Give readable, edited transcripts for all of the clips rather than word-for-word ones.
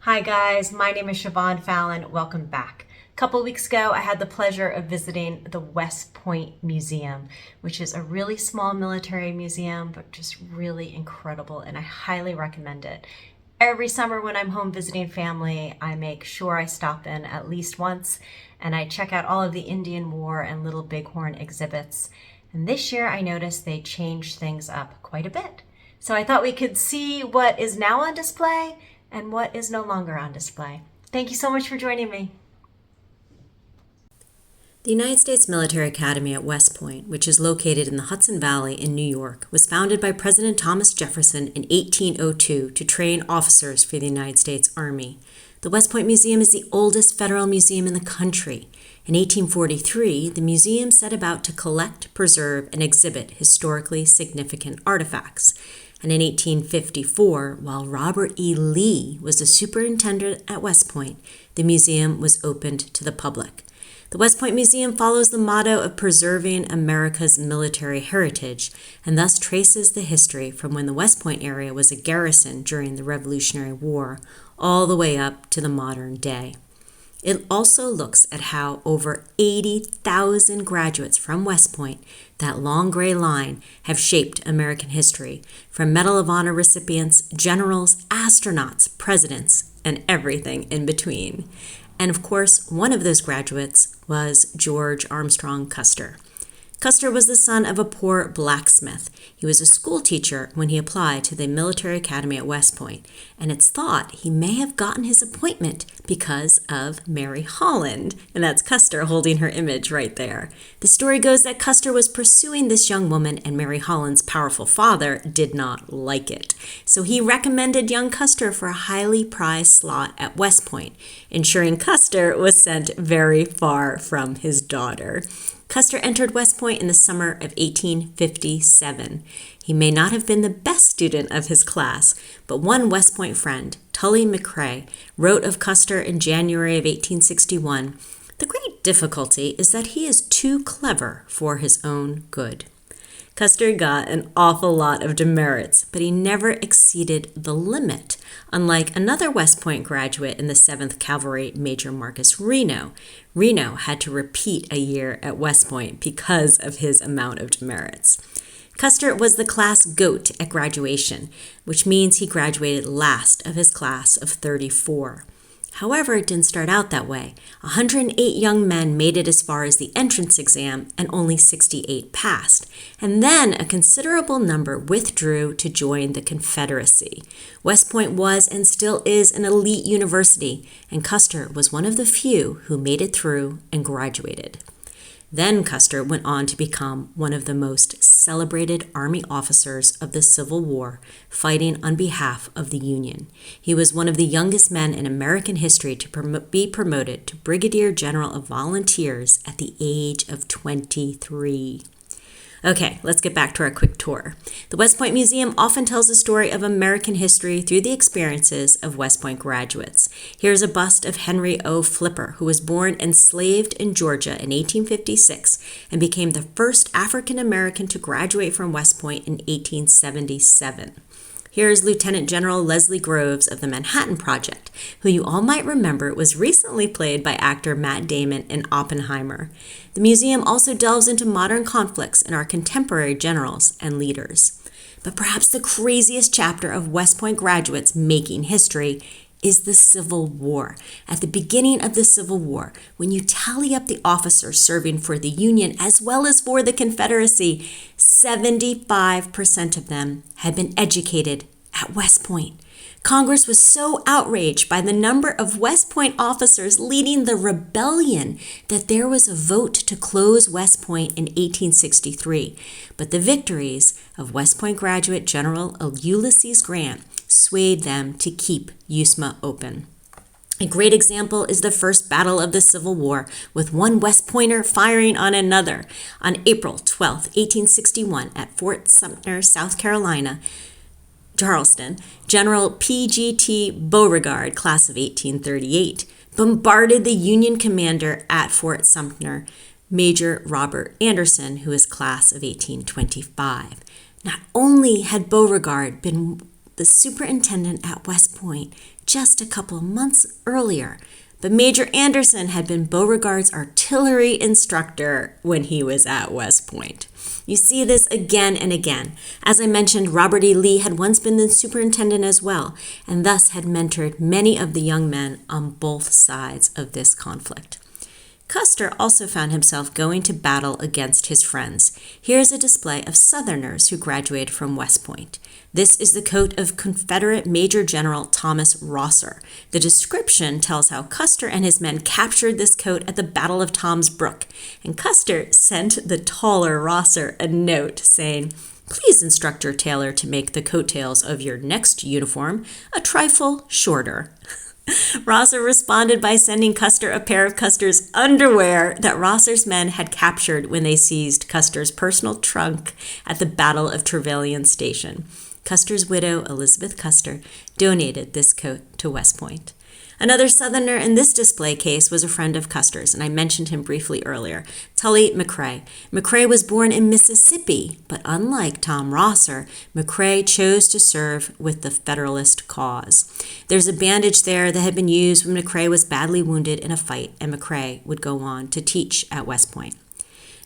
Hi guys, my name is Siobhan Fallon. Welcome back. A couple weeks ago, I had the pleasure of visiting the West Point Museum, which is a really small military museum, but just really incredible, and I highly recommend it. Every summer when I'm home visiting family, I make sure I stop in at least once, and I check out all of the Indian War and Little Bighorn exhibits. And this year I noticed they changed things up quite a bit. So I thought we could see what is now on display and what is no longer on display. Thank you so much for joining me. The United States Military Academy at West Point, which is located in the Hudson Valley in New York, was founded by President Thomas Jefferson in 1802 to train officers for the United States Army. The West Point Museum is the oldest federal museum in the country. In 1843, the museum set about to collect, preserve, and exhibit historically significant artifacts. And in 1854, while Robert E. Lee was the superintendent at West Point, the museum was opened to the public. The West Point Museum follows the motto of preserving America's military heritage and thus traces the history from when the West Point area was a garrison during the Revolutionary War all the way up to the modern day. It also looks at how over 80,000 graduates from West Point, that long gray line, have shaped American history, from Medal of Honor recipients, generals, astronauts, presidents, and everything in between. And of course, one of those graduates was George Armstrong Custer. Custer was the son of a poor blacksmith. He was a school teacher when he applied to the military academy at West Point, and it's thought he may have gotten his appointment because of Mary Holland, and that's Custer holding her image right there. The story goes that Custer was pursuing this young woman, and Mary Holland's powerful father did not like it. So he recommended young Custer for a highly prized slot at West Point, ensuring Custer was sent very far from his daughter. Custer entered West Point in the summer of 1857. He may not have been the best student of his class, but one West Point friend, Tully McCrae, wrote of Custer in January of 1861, "The great difficulty is that he is too clever for his own good." Custer got an awful lot of demerits, but he never exceeded the limit, unlike another West Point graduate in the 7th Cavalry, Major Marcus Reno. Reno had to repeat a year at West Point because of his amount of demerits. Custer was the class goat at graduation, which means he graduated last of his class of 34. However, it didn't start out that way. 108 young men made it as far as the entrance exam, and only 68 passed. And then a considerable number withdrew to join the Confederacy. West Point was and still is an elite university, and Custer was one of the few who made it through and graduated. Then Custer went on to become one of the most celebrated Army officers of the Civil War, fighting on behalf of the Union. He was one of the youngest men in American history to be promoted to Brigadier General of Volunteers at the age of 23. Okay, let's get back to our quick tour. The West Point Museum often tells the story of American history through the experiences of West Point graduates. Here's a bust of Henry O. Flipper, who was born enslaved in Georgia in 1856 and became the first African American to graduate from West Point in 1877. Here's Lieutenant General Leslie Groves of the Manhattan Project, who you all might remember was recently played by actor Matt Damon in Oppenheimer. The museum also delves into modern conflicts and our contemporary generals and leaders. But perhaps the craziest chapter of West Point graduates making history is the Civil War. At the beginning of the Civil War, when you tally up the officers serving for the Union as well as for the Confederacy, 75% of them had been educated at West Point. Congress was so outraged by the number of West Point officers leading the rebellion that there was a vote to close West Point in 1863. But the victories of West Point graduate General Ulysses Grant swayed them to keep USMA open. A great example is the first battle of the Civil War, with one West Pointer firing on another. On April 12, 1861, at Fort Sumter, South Carolina, Charleston, General P.G.T. Beauregard, class of 1838, bombarded the Union commander at Fort Sumter, Major Robert Anderson, who is class of 1825. Not only had Beauregard been the superintendent at West Point just a couple months earlier, but Major Anderson had been Beauregard's artillery instructor when he was at West Point. You see this again and again. As I mentioned, Robert E. Lee had once been the superintendent as well, and thus had mentored many of the young men on both sides of this conflict. Custer also found himself going to battle against his friends. Here's a display of Southerners who graduated from West Point. This is the coat of Confederate Major General Thomas Rosser. The description tells how Custer and his men captured this coat at the Battle of Tom's Brook, and Custer sent the taller Rosser a note saying, "Please instruct your tailor to make the coattails of your next uniform a trifle shorter." Rosser responded by sending Custer a pair of Custer's underwear that Rosser's men had captured when they seized Custer's personal trunk at the Battle of Trevelyan Station. Custer's widow, Elizabeth Custer, donated this coat to West Point. Another Southerner in this display case was a friend of Custer's, and I mentioned him briefly earlier, Tully McCrae. McCrae was born in Mississippi, but unlike Tom Rosser, McCrae chose to serve with the Federalist cause. There's a bandage there that had been used when McCrae was badly wounded in a fight, and McCrae would go on to teach at West Point.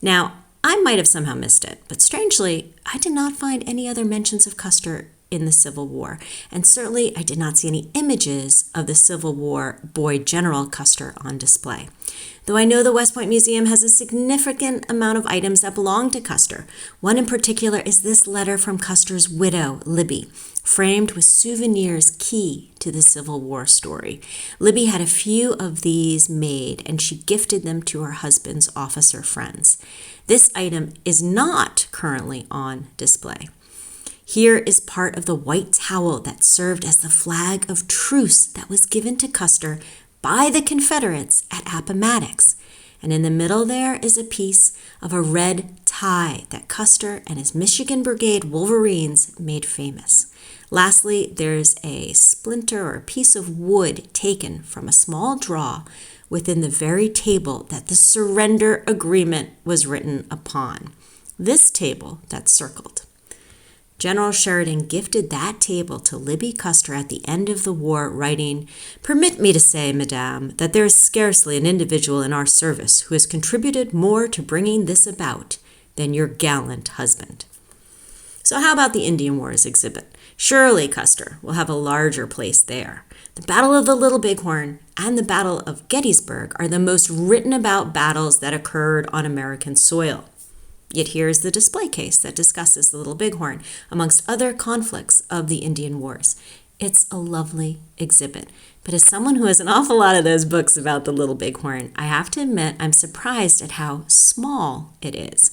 Now, I might have somehow missed it, but strangely, I did not find any other mentions of Custer in the Civil War, and certainly I did not see any images of the Civil War boy General Custer on display. Though I know the West Point Museum has a significant amount of items that belong to Custer. One in particular is this letter from Custer's widow, Libby, framed with souvenirs key to the Civil War story. Libby had a few of these made, and she gifted them to her husband's officer friends. This item is not currently on display. Here is part of the white towel that served as the flag of truce that was given to Custer by the Confederates at Appomattox. And in the middle there is a piece of a red tie that Custer and his Michigan Brigade Wolverines made famous. Lastly, there's a splinter or a piece of wood taken from a small drawer within the very table that the surrender agreement was written upon. This table that's circled. General Sheridan gifted that table to Libby Custer at the end of the war, writing, "Permit me to say, Madame, that there is scarcely an individual in our service who has contributed more to bringing this about than your gallant husband." So how about the Indian Wars exhibit? Surely Custer will have a larger place there. The Battle of the Little Bighorn and the Battle of Gettysburg are the most written about battles that occurred on American soil. Yet here is the display case that discusses the Little Bighorn, amongst other conflicts of the Indian Wars. It's a lovely exhibit. But as someone who has an awful lot of those books about the Little Bighorn, I have to admit I'm surprised at how small it is.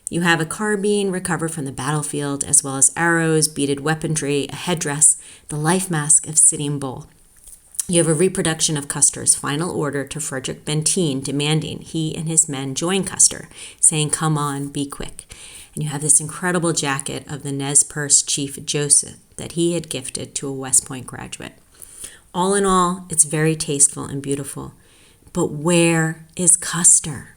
You have a carbine recovered from the battlefield, as well as arrows, beaded weaponry, a headdress, the life mask of Sitting Bull. You have a reproduction of Custer's final order to Frederick Benteen demanding he and his men join Custer, saying, "Come on, be quick." And you have this incredible jacket of the Nez Perce chief Joseph that he had gifted to a West Point graduate. All in all, it's very tasteful and beautiful. But where is Custer?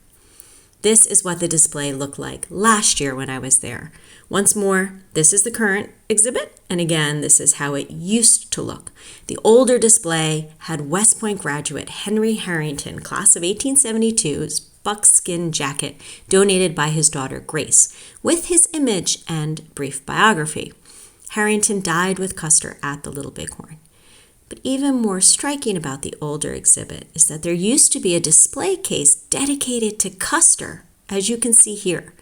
This is what the display looked like last year when I was there. Once more, this is the current exhibit, and again, this is how it used to look. The older display had West Point graduate Henry Harrington, class of 1872's buckskin jacket donated by his daughter Grace, with his image and brief biography. Harrington died with Custer at the Little Bighorn. But even more striking about the older exhibit is that there used to be a display case dedicated to Custer, as you can see here.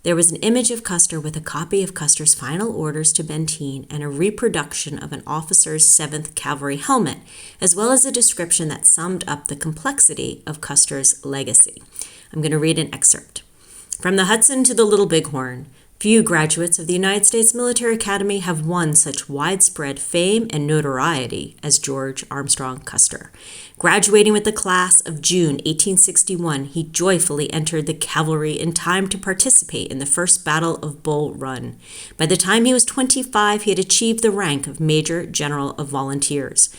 There was an image of Custer with a copy of Custer's final orders to Benteen and a reproduction of an officer's 7th Cavalry helmet, as well as a description that summed up the complexity of Custer's legacy. I'm going to read an excerpt. From the Hudson to the Little Bighorn, few graduates of the United States Military Academy have won such widespread fame and notoriety as George Armstrong Custer. Graduating with the class of June 1861, he joyfully entered the cavalry in time to participate in the first Battle of Bull Run. By the time he was 25, he had achieved the rank of Major General of Volunteers.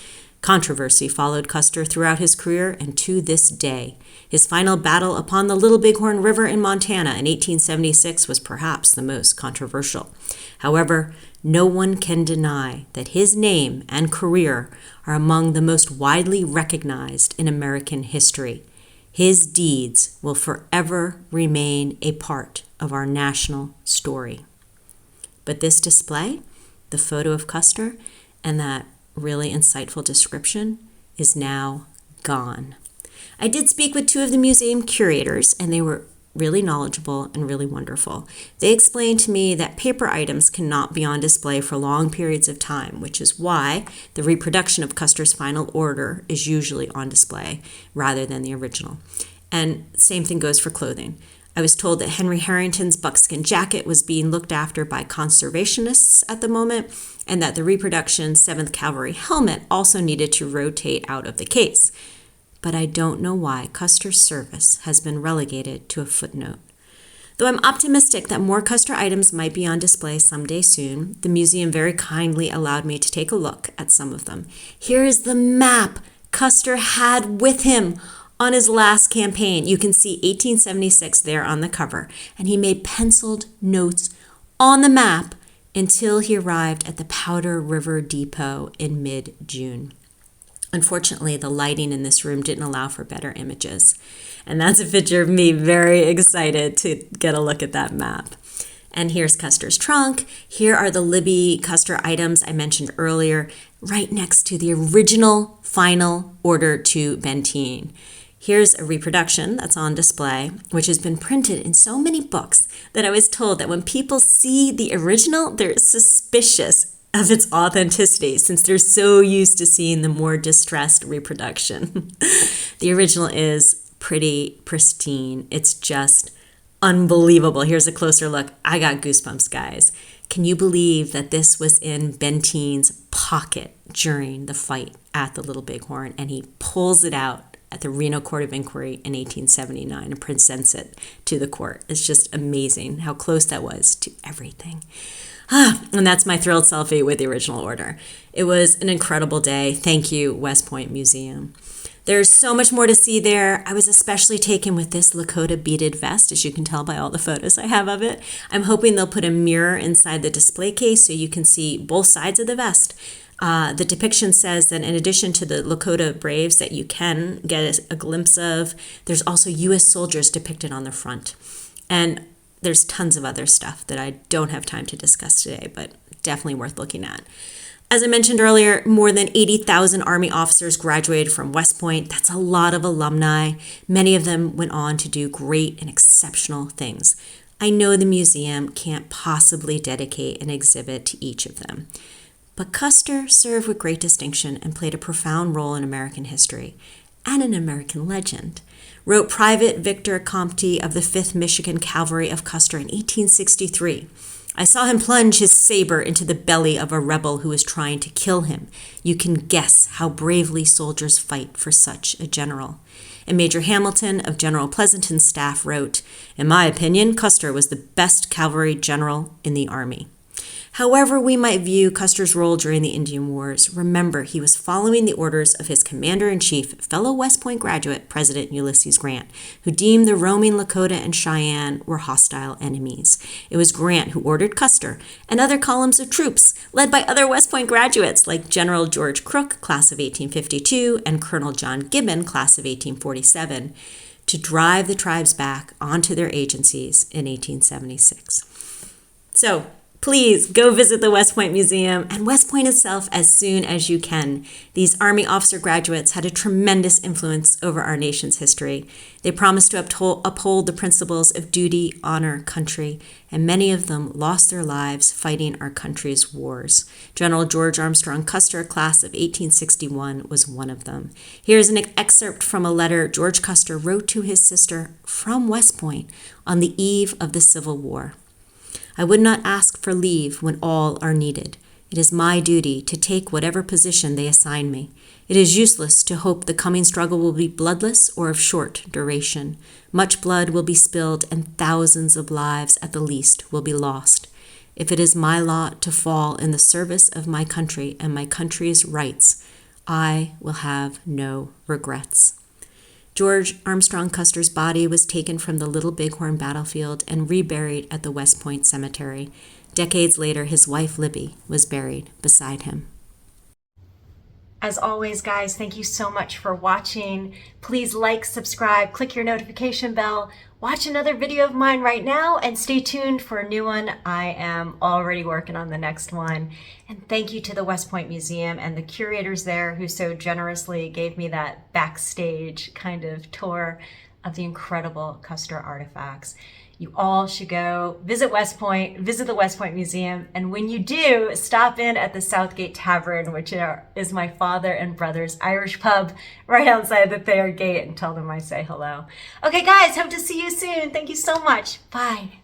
Controversy followed Custer throughout his career and to this day. His final battle upon the Little Bighorn River in Montana in 1876 was perhaps the most controversial. However, no one can deny that his name and career are among the most widely recognized in American history. His deeds will forever remain a part of our national story. But this display, the photo of Custer, and that really insightful description is now gone. I did speak with two of the museum curators, and they were really knowledgeable and really wonderful. They explained to me that paper items cannot be on display for long periods of time, which is why the reproduction of Custer's final order is usually on display rather than the original. And same thing goes for clothing. I was told that Henry Harrington's buckskin jacket was being looked after by conservationists at the moment, and that the reproduction 7th Cavalry helmet also needed to rotate out of the case. But I don't know why Custer's service has been relegated to a footnote. Though I'm optimistic that more Custer items might be on display someday soon, the museum very kindly allowed me to take a look at some of them. Here is the map Custer had with him on his last campaign. You can see 1876 there on the cover, and he made penciled notes on the map until he arrived at the Powder River Depot in mid-June. Unfortunately, the lighting in this room didn't allow for better images. And that's a picture of me very excited to get a look at that map. And here's Custer's trunk. Here are the Libby Custer items I mentioned earlier, right next to the original final order to Benteen. Here's a reproduction that's on display, which has been printed in so many books that I was told that when people see the original, they're suspicious of its authenticity, since they're so used to seeing the more distressed reproduction. The original is pretty pristine. It's just unbelievable. Here's a closer look. I got goosebumps, guys. Can you believe that this was in Benteen's pocket during the fight at the Little Bighorn, and he pulls it out at the Reno Court of Inquiry in 1879 and presents it to the court? It's just amazing how close that was to everything. And that's my thrilled selfie with the original order. It was an incredible day. Thank you, West Point Museum. There's so much more to see there. I was especially taken with this Lakota beaded vest, as you can tell by all the photos I have of it. I'm hoping they'll put a mirror inside the display case so you can see both sides of the vest. The depiction says that in addition to the Lakota Braves that you can get a glimpse of, there's also U.S. soldiers depicted on the front. And there's tons of other stuff that I don't have time to discuss today, but definitely worth looking at. As I mentioned earlier, more than 80,000 Army officers graduated from West Point. That's a lot of alumni. Many of them went on to do great and exceptional things. I know the museum can't possibly dedicate an exhibit to each of them. But Custer served with great distinction and played a profound role in American history and an American legend. Wrote Private Victor Compte of the 5th Michigan Cavalry of Custer in 1863. I saw him plunge his saber into the belly of a rebel who was trying to kill him. You can guess how bravely soldiers fight for such a general. And Major Hamilton of General Pleasanton's staff wrote, "In my opinion, Custer was the best cavalry general in the Army." However we might view Custer's role during the Indian Wars, remember he was following the orders of his commander-in-chief, fellow West Point graduate, President Ulysses Grant, who deemed the roaming Lakota and Cheyenne were hostile enemies. It was Grant who ordered Custer and other columns of troops, led by other West Point graduates like General George Crook, class of 1852, and Colonel John Gibbon, class of 1847, to drive the tribes back onto their agencies in 1876. So, please go visit the West Point Museum and West Point itself as soon as you can. These Army officer graduates had a tremendous influence over our nation's history. They promised to uphold the principles of duty, honor, country, and many of them lost their lives fighting our country's wars. General George Armstrong Custer, class of 1861, was one of them. Here's an excerpt from a letter George Custer wrote to his sister from West Point on the eve of the Civil War. "I would not ask for leave when all are needed. It is my duty to take whatever position they assign me. It is useless to hope the coming struggle will be bloodless or of short duration. Much blood will be spilled and thousands of lives at the least will be lost. If it is my lot to fall in the service of my country and my country's rights, I will have no regrets." George Armstrong Custer's body was taken from the Little Bighorn battlefield and reburied at the West Point Cemetery. Decades later, his wife Libby was buried beside him. As always, guys, thank you so much for watching. Please like, subscribe, click your notification bell, watch another video of mine right now, and stay tuned for a new one. I am already working on the next one. And thank you to the West Point Museum and the curators there who so generously gave me that backstage kind of tour of the incredible Custer artifacts. You all should go visit West Point, visit the West Point Museum, and when you do, stop in at the Southgate Tavern, which is my father and brother's Irish pub right outside the Thayer Gate, and tell them I say hello. Okay, guys, hope to see you soon. Thank you so much. Bye.